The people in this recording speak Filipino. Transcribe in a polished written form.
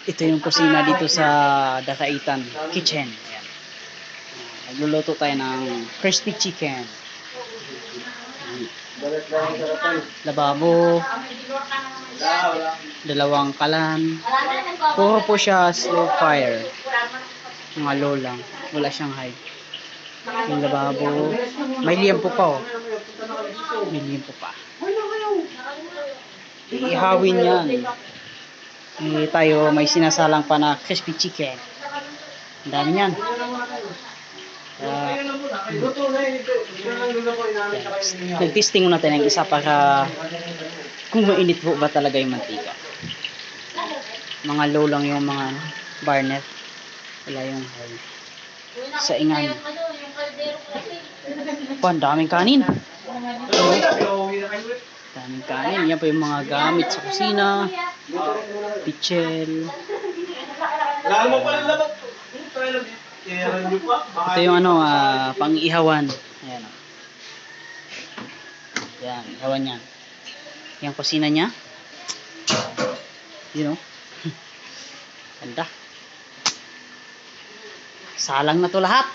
Ito yung kusina dito sa Dakaitan Kitchen. Ayan. Nagluluto tayo ng crispy chicken. Lababo, dalawang kalan. Puro po siya slow fire. Mga low lang. Wala siyang high. Yung lababo. May liempo pa, oh. May liempo pa. Iihawin yan. Tayo may sinasalang pa na crispy chicken. Ang dami yan. Nag-testing muna tayo ng isa para kung mainit po ba talaga yung mantika. Mga low lang yung mga burner. Wala yung high. Sa ingan. Ang daming kanin. Daming kanin. Yan po yung mga gamit sa kusina. Pichel. Ito yung pang-ihawan. Ayan, o. Yan, ihawan yan. Yung kusina niya. You know. Ganda. Salang na to lahat.